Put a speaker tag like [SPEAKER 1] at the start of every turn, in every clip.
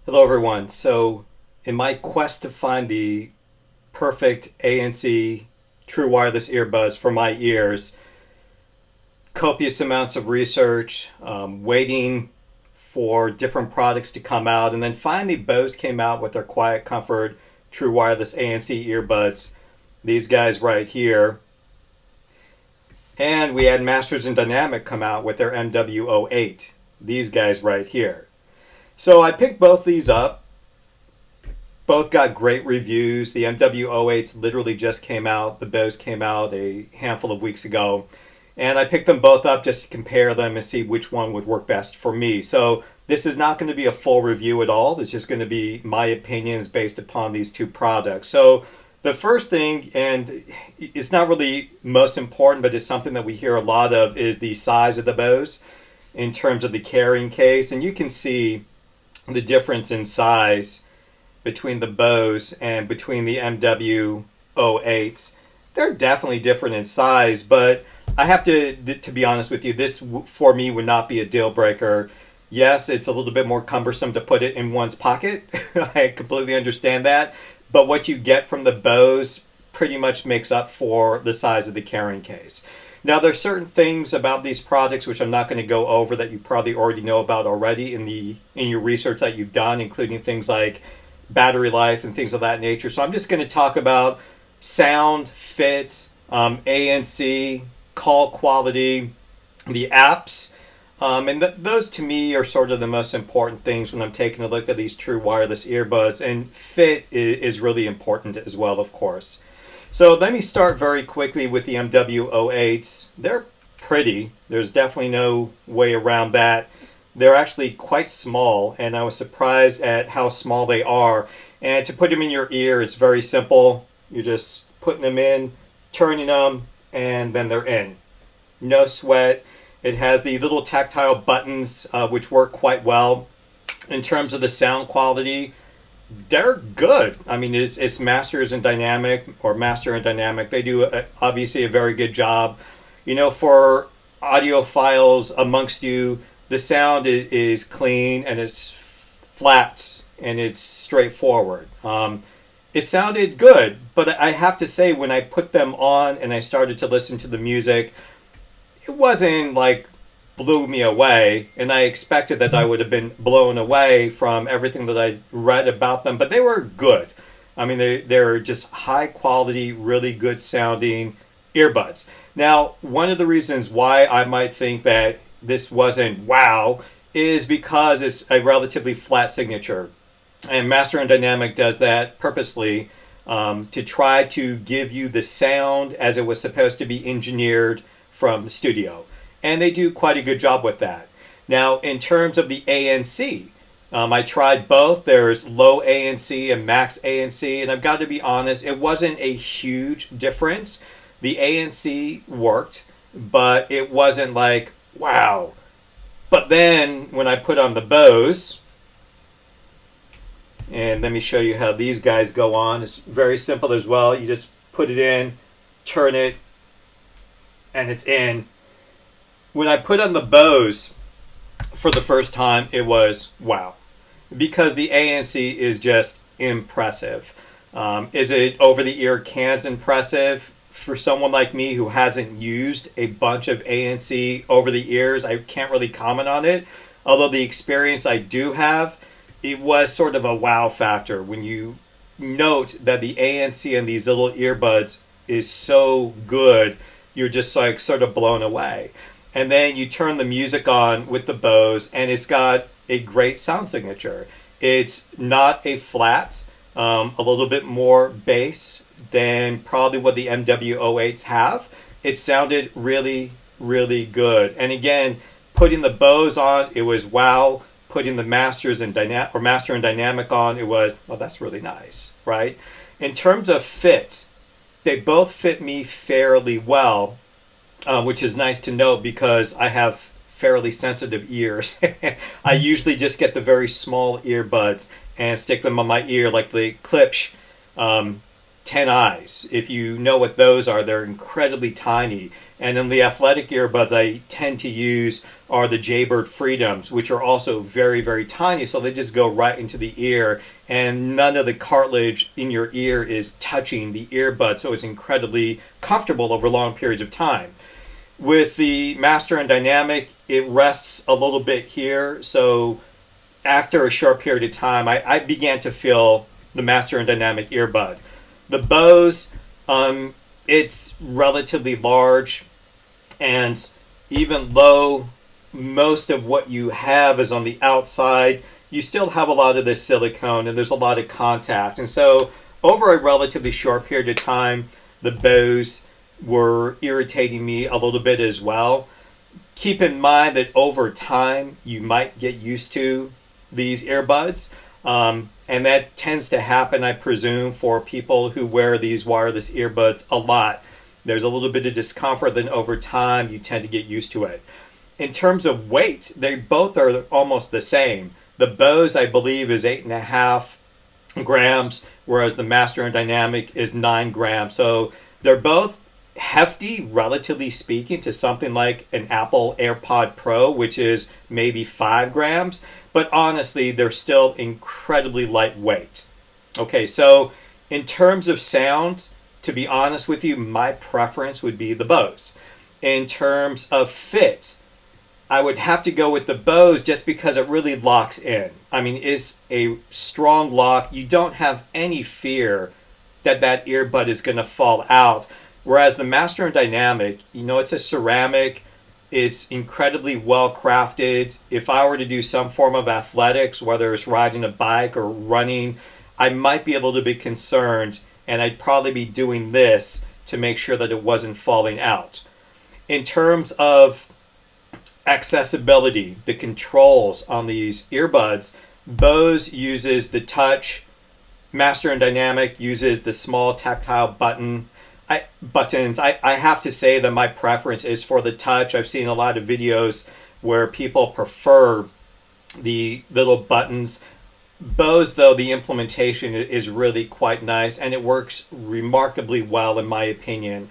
[SPEAKER 1] Hello, everyone. So, in my quest to find the perfect ANC true wireless earbuds for my ears, copious amounts of research, waiting for different products to come out, and then finally Bose came out with their Quiet Comfort true wireless ANC earbuds. These guys right here. And we had Masters and Dynamic come out with their MW08. These guys right here. So I picked both these up. Both got great reviews. The MW08s literally just came out. The Bose came out a handful of weeks ago. And I picked them both up just to compare them and see which one would work best for me. So this is not going to be a full review at all. It's just going to be my opinions based upon these two products. So the first thing, and it's not really most important, but it's something that we hear a lot of, is the size of the Bose in terms of the carrying case. And you can see the difference in size between the Bose and between the MW08s. They're definitely different in size, but I have to be honest with you, this for me would not be a deal breaker. Yes, it's a little bit more cumbersome to put it in one's pocket. I completely understand that. But what you get from the Bose pretty much makes up for the size of the carrying case. Now, there's certain things about these products which I'm not going to go over that you probably already know about already in your research that you've done, including things like battery life and things of that nature. So I'm just going to talk about sound, fit, ANC, call quality, the apps. Those to me are sort of the most important things when I'm taking a look at these true wireless earbuds. And fit is really important as well, of course. So let me start very quickly with the MW08s. They're pretty. There's definitely no way around that. They're actually quite small, and I was surprised at how small they are. And to put them in your ear, it's very simple. You're just putting them in, turning them, and then they're in. No sweat. It has the little tactile buttons, which work quite well. In terms of the sound quality, they're good. I mean, it's Masters and Dynamic or Master and Dynamic. They do obviously a very good job. For audiophiles amongst you, the sound is clean and it's flat and it's straightforward. It sounded good, but I have to say, when I put them on and I started to listen to the music, it wasn't like blew me away, and I expected that I would have been blown away from everything that I read about them, but they were good. I mean, they're just high quality, really good sounding earbuds. Now, one of the reasons why I might think that this wasn't wow is because it's a relatively flat signature. And Master and Dynamic does that purposely, to try to give you the sound as it was supposed to be engineered from the studio. And they do quite a good job with that. Now, in terms of the ANC, I tried both. There's low ANC and max ANC, and I've got to be honest, it wasn't a huge difference. The ANC worked, but it wasn't like, wow. But then when I put on the Bose, and let me show you how these guys go on. It's very simple as well. You just put it in, turn it, and it's in. When I put on the Bose for the first time, it was wow, because the ANC is just impressive. Is it over the ear cans impressive? For someone like me who hasn't used a bunch of ANC over the ears, I can't really comment on it. Although the experience I do have, it was sort of a wow factor when you note that the ANC in these little earbuds is so good. You're just like sort of blown away. And then you turn the music on with the Bose, and it's got a great sound signature. It's not a flat, a little bit more bass than probably what the MW08s have. It sounded really, really good. And again, putting the Bose on, it was wow. Putting the Master and Dynamic on, it was, well, that's really nice, right? In terms of fit, they both fit me fairly well, which is nice to note because I have fairly sensitive ears. I usually just get the very small earbuds and stick them on my ear, like the Klipsch 10 eyes. If you know what those are, they're incredibly tiny. And then the athletic earbuds I tend to use are the Jaybird Freedoms, which are also very, very tiny. So they just go right into the ear, and none of the cartilage in your ear is touching the earbud. So it's incredibly comfortable over long periods of time. With the Master and Dynamic, it rests a little bit here. So after a short period of time, I began to feel the Master and Dynamic earbud. The Bose, it's relatively large, and even though most of what you have is on the outside, you still have a lot of this silicone and there's a lot of contact. And so over a relatively short period of time, the Bose were irritating me a little bit as well. Keep in mind that over time, you might get used to these earbuds. And that tends to happen, I presume, for people who wear these wireless earbuds a lot. There's a little bit of discomfort, then over time, you tend to get used to it. In terms of weight, they both are almost the same. The Bose, I believe, is 8.5 grams, whereas the Master and Dynamic is 9 grams. So they're both hefty, relatively speaking, to something like an Apple AirPod Pro, which is maybe 5 grams. But honestly, they're still incredibly lightweight. Okay, so in terms of sound, to be honest with you, my preference would be the Bose. In terms of fit, I would have to go with the Bose just because it really locks in. I mean, it's a strong lock. You don't have any fear that that earbud is going to fall out. Whereas the Master and Dynamic, it's a ceramic. It's incredibly well crafted. If I were to do some form of athletics, whether it's riding a bike or running, I might be a little bit concerned, and I'd probably be doing this to make sure that it wasn't falling out. In terms of accessibility, the controls on these earbuds, Bose uses the touch, Master and Dynamic uses the small tactile buttons. I have to say that my preference is for the touch. I've seen a lot of videos where people prefer the little buttons. Bose, though, the implementation is really quite nice, and it works remarkably well, in my opinion.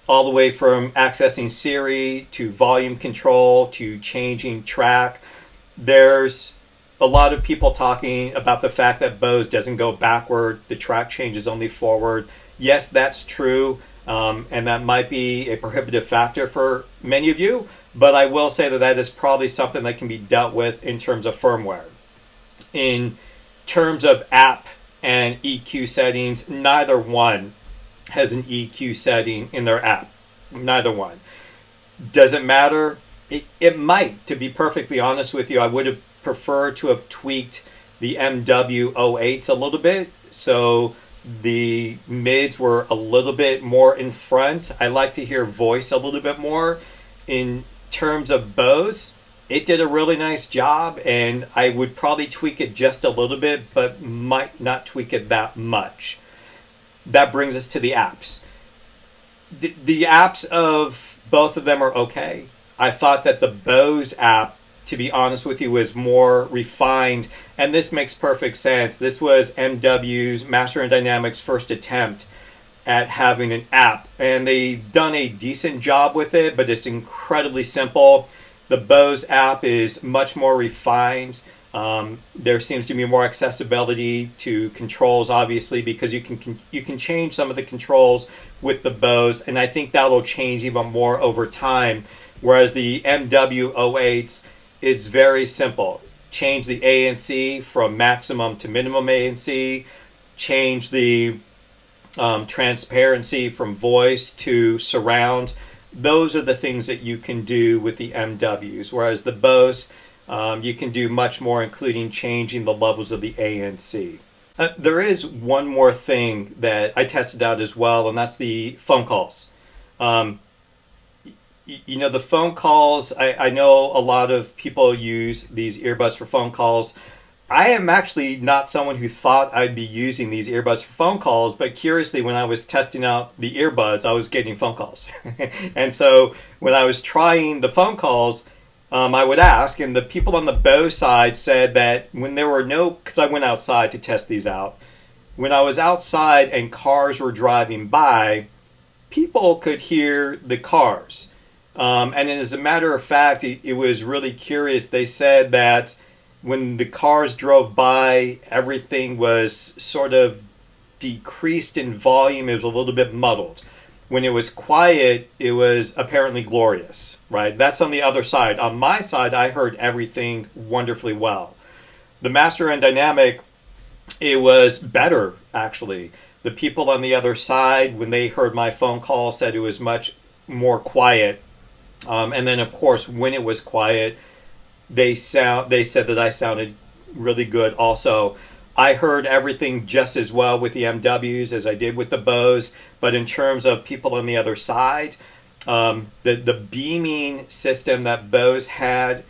[SPEAKER 1] All the way from accessing Siri to volume control to changing track. There's a lot of people talking about the fact that Bose doesn't go backward. The track changes only forward. Yes, that's true, and that might be a prohibitive factor for many of you, but I will say that that is probably something that can be dealt with in terms of firmware. In terms of app and EQ settings, neither one has an EQ setting in their app. Neither one. Does it matter? It might, to be perfectly honest with you. I would have preferred to have tweaked the MW08s a little bit, so the mids were a little bit more in front. I like to hear voice a little bit more. In terms of Bose, it did a really nice job, and I would probably tweak it just a little bit, but might not tweak it that much. That brings us to the apps. The apps of both of them are okay. I thought that the Bose app, to be honest with you, was more refined, and this makes perfect sense. This was MW's, Master and Dynamic's, first attempt at having an app, and they've done a decent job with it, but it's incredibly simple. The Bose app is much more refined. There seems to be more accessibility to controls, obviously, because you can change some of the controls with the Bose, and I think that will change even more over time. Whereas the MW08s, it's very simple. Change the ANC from maximum to minimum ANC. Change the transparency from voice to surround. Those are the things that you can do with the MWs. Whereas the Bose, you can do much more, including changing the levels of the ANC. There is one more thing that I tested out as well, and that's the phone calls. The phone calls, I know a lot of people use these earbuds for phone calls. I am actually not someone who thought I'd be using these earbuds for phone calls, but curiously, when I was testing out the earbuds, I was getting phone calls. And so when I was trying the phone calls, I would ask, and the people on the Bose side said that when there were because I went outside to test these out, when I was outside and cars were driving by, people could hear the cars. And as a matter of fact, it was really curious. They said that when the cars drove by, everything was sort of decreased in volume. It was a little bit muddled. When it was quiet, it was apparently glorious, right? That's on the other side. On my side, I heard everything wonderfully well. The Master and Dynamic, it was better, actually. The people on the other side, when they heard my phone call, said it was much more quiet. And then, of course, when it was quiet, they said that I sounded really good also. I heard everything just as well with the MWs as I did with the Bose, but in terms of people on the other side, the beaming system that Bose had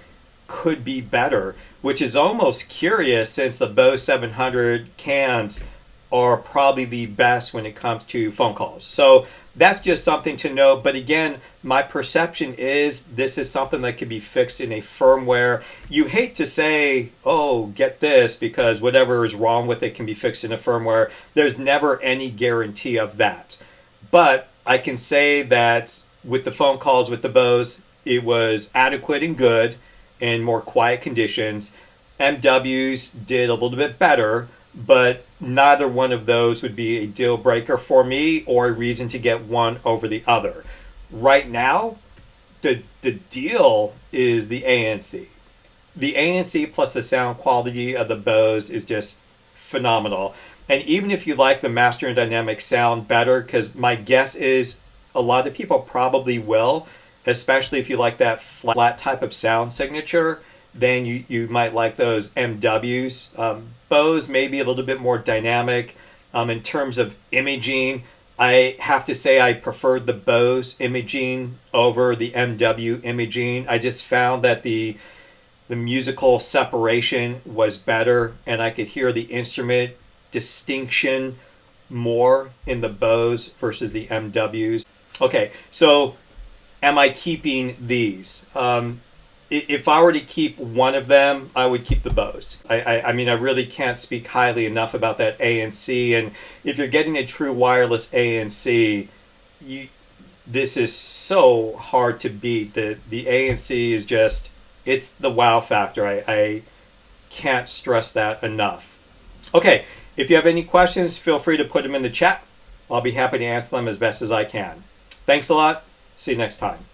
[SPEAKER 1] could be better, which is almost curious since the Bose 700 cans are probably the best when it comes to phone calls. So that's just something to know. But again, my perception is this is something that can be fixed in a firmware. You hate to say, oh, get this, because whatever is wrong with it can be fixed in a firmware. There's never any guarantee of that. But I can say that with the phone calls with the Bose, it was adequate and good in more quiet conditions. MWs did a little bit better, but neither one of those would be a deal breaker for me or a reason to get one over the other. Right now, the deal is the ANC. The ANC plus the sound quality of the Bose is just phenomenal. And even if you like the Master and Dynamic sound better, because my guess is a lot of people probably will, especially if you like that flat type of sound signature, then you might like those MWs. Bose may be a little bit more dynamic. In terms of imaging, I have to say I preferred the Bose imaging over the MW imaging. I just found that the musical separation was better, and I could hear the instrument distinction more in the Bose versus the MWs. Okay, so am I keeping these? If I were to keep one of them, I would keep the Bose. I mean, I really can't speak highly enough about that ANC. And if you're getting a true wireless ANC, this is so hard to beat. The ANC is just, it's the wow factor. I can't stress that enough. Okay, if you have any questions, feel free to put them in the chat. I'll be happy to answer them as best as I can. Thanks a lot. See you next time.